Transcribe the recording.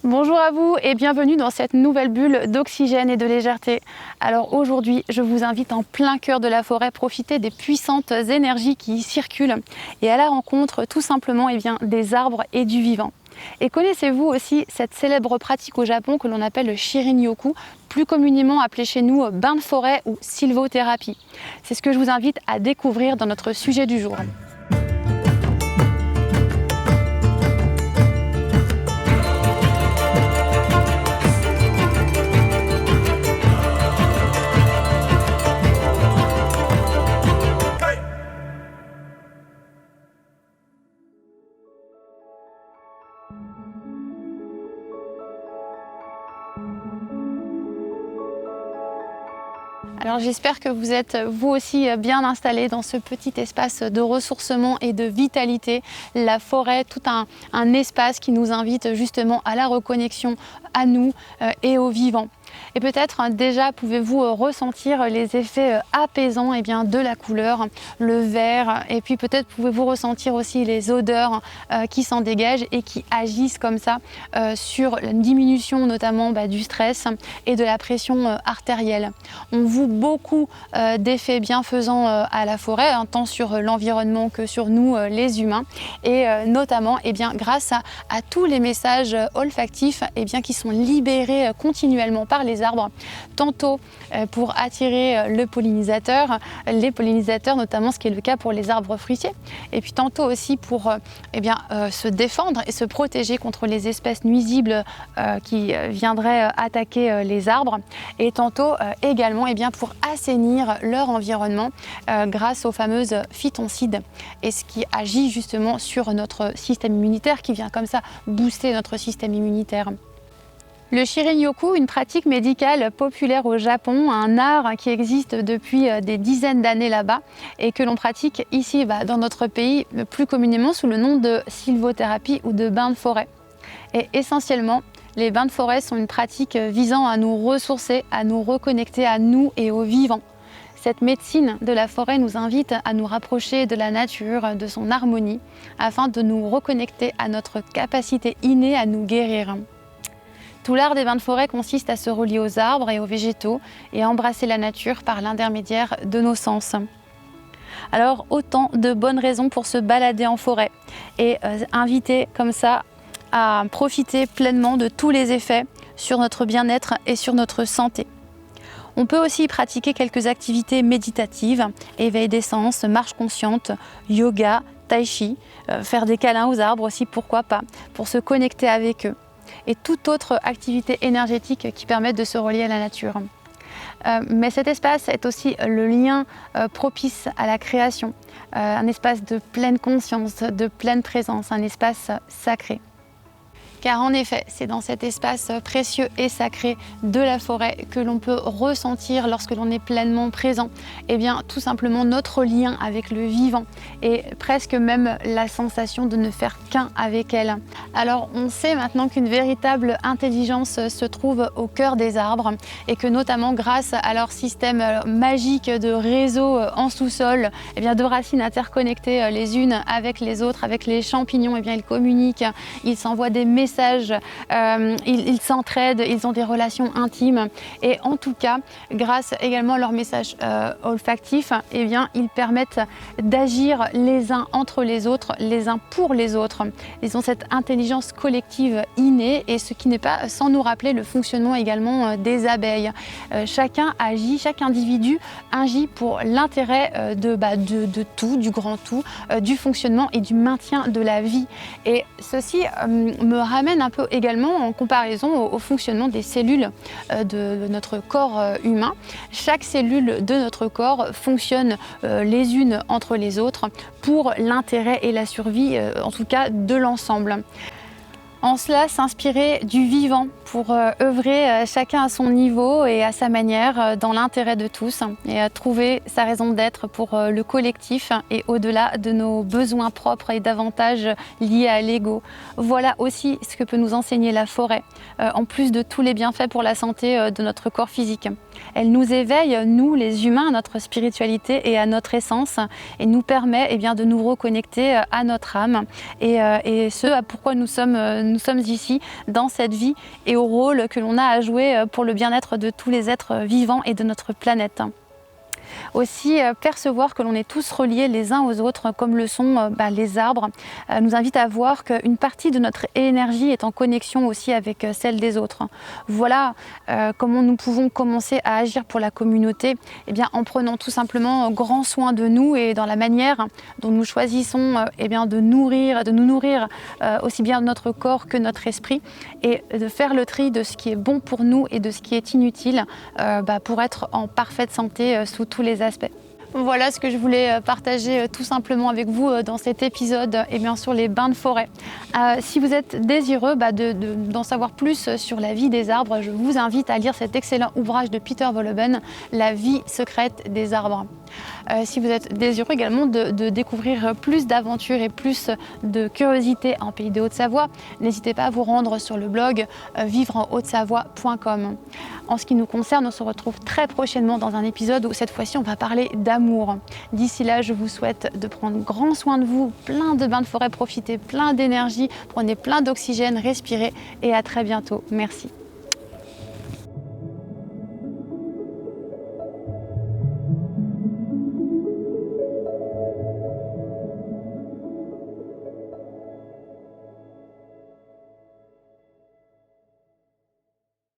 Bonjour à vous et bienvenue dans cette nouvelle bulle d'oxygène et de légèreté. Alors aujourd'hui, je vous invite en plein cœur de la forêt profiter des puissantes énergies qui y circulent et à la rencontre tout simplement des arbres et du vivant. Et connaissez-vous aussi cette célèbre pratique au Japon que l'on appelle le Shirin-yoku, plus communément appelé chez nous bain de forêt ou sylvothérapie? C'est ce que je vous invite à découvrir dans notre sujet du jour. Alors j'espère que vous êtes vous aussi bien installés dans ce petit espace de ressourcement et de vitalité. La forêt, tout un espace qui nous invite justement à la reconnexion à nous et aux vivants. Et peut-être déjà pouvez-vous ressentir les effets apaisants de la couleur, le vert, et puis peut-être pouvez-vous ressentir aussi les odeurs qui s'en dégagent et qui agissent comme ça sur la diminution notamment du stress et de la pression artérielle. On voue beaucoup d'effets bienfaisants à la forêt, tant sur l'environnement que sur nous les humains, et notamment grâce à tous les messages olfactifs qui sont libérés continuellement par les arbres, tantôt pour attirer les pollinisateurs notamment, ce qui est le cas pour les arbres fruitiers, et puis tantôt aussi pour se défendre et se protéger contre les espèces nuisibles qui viendraient attaquer les arbres, et tantôt également pour assainir leur environnement grâce aux fameuses phytoncides, et ce qui agit justement sur notre système immunitaire, qui vient comme ça booster notre système immunitaire. Le Shirin-yoku, une pratique médicale populaire au Japon, un art qui existe depuis des dizaines d'années là-bas et que l'on pratique ici dans notre pays plus communément sous le nom de sylvothérapie ou de bain de forêt. Et essentiellement, les bains de forêt sont une pratique visant à nous ressourcer, à nous reconnecter à nous et aux vivants. Cette médecine de la forêt nous invite à nous rapprocher de la nature, de son harmonie, afin de nous reconnecter à notre capacité innée à nous guérir. Tout l'art des bains de forêt consiste à se relier aux arbres et aux végétaux et à embrasser la nature par l'intermédiaire de nos sens. Alors autant de bonnes raisons pour se balader en forêt et inviter comme ça à profiter pleinement de tous les effets sur notre bien-être et sur notre santé. On peut aussi pratiquer quelques activités méditatives, éveil des sens, marche consciente, yoga, tai chi, faire des câlins aux arbres aussi, pourquoi pas, pour se connecter avec eux, et toute autre activité énergétique qui permette de se relier à la nature. Mais cet espace est aussi le lien propice à la création, un espace de pleine conscience, de pleine présence, un espace sacré. Car en effet, c'est dans cet espace précieux et sacré de la forêt que l'on peut ressentir, lorsque l'on est pleinement présent, tout simplement notre lien avec le vivant et presque même la sensation de ne faire qu'un avec elle. Alors on sait maintenant qu'une véritable intelligence se trouve au cœur des arbres et que notamment grâce à leur système magique de réseau en sous-sol, de racines interconnectées les unes avec les autres, avec les champignons, ils communiquent, ils s'envoient des messages, ils s'entraident, ils ont des relations intimes, et en tout cas grâce également à leurs messages olfactifs, ils permettent d'agir les uns entre les autres, les uns pour les autres. Ils ont cette intelligence collective innée, et ce qui n'est pas sans nous rappeler le fonctionnement également des abeilles. Chacun agit, chaque individu agit pour l'intérêt de tout, du grand tout, du fonctionnement et du maintien de la vie. Et ceci me ramène un peu également en comparaison au fonctionnement des cellules de notre corps humain. Chaque cellule de notre corps fonctionne les unes entre les autres pour l'intérêt et la survie, en tout cas de l'ensemble. En cela, s'inspirer du vivant pour œuvrer chacun à son niveau et à sa manière dans l'intérêt de tous et trouver sa raison d'être pour le collectif et au-delà de nos besoins propres et davantage liés à l'ego. Voilà aussi ce que peut nous enseigner la forêt, en plus de tous les bienfaits pour la santé de notre corps physique. Elle nous éveille, nous les humains, à notre spiritualité et à notre essence et nous permet de nous reconnecter à notre âme et ce à pourquoi nous sommes ici dans cette vie et au rôle que l'on a à jouer pour le bien-être de tous les êtres vivants et de notre planète. Aussi, percevoir que l'on est tous reliés les uns aux autres, comme le sont les arbres, nous invite à voir qu'une partie de notre énergie est en connexion aussi avec celle des autres. Voilà comment nous pouvons commencer à agir pour la communauté, en prenant tout simplement grand soin de nous et dans la manière dont nous choisissons de nous nourrir aussi bien notre corps que notre esprit et de faire le tri de ce qui est bon pour nous et de ce qui est inutile pour être en parfaite santé sous tous les aspects. Voilà ce que je voulais partager tout simplement avec vous dans cet épisode sur les bains de forêt. Si vous êtes désireux d'en savoir plus sur la vie des arbres, je vous invite à lire cet excellent ouvrage de Peter Wohlleben, La vie secrète des arbres. Si vous êtes désireux également de découvrir plus d'aventures et plus de curiosité en pays de Haute-Savoie, n'hésitez pas à vous rendre sur le blog vivreenhaute-savoie.com. En ce qui nous concerne, on se retrouve très prochainement dans un épisode où cette fois-ci on va parler d'amour. D'ici là, je vous souhaite de prendre grand soin de vous, plein de bains de forêt, profitez plein d'énergie, prenez plein d'oxygène, respirez et à très bientôt. Merci.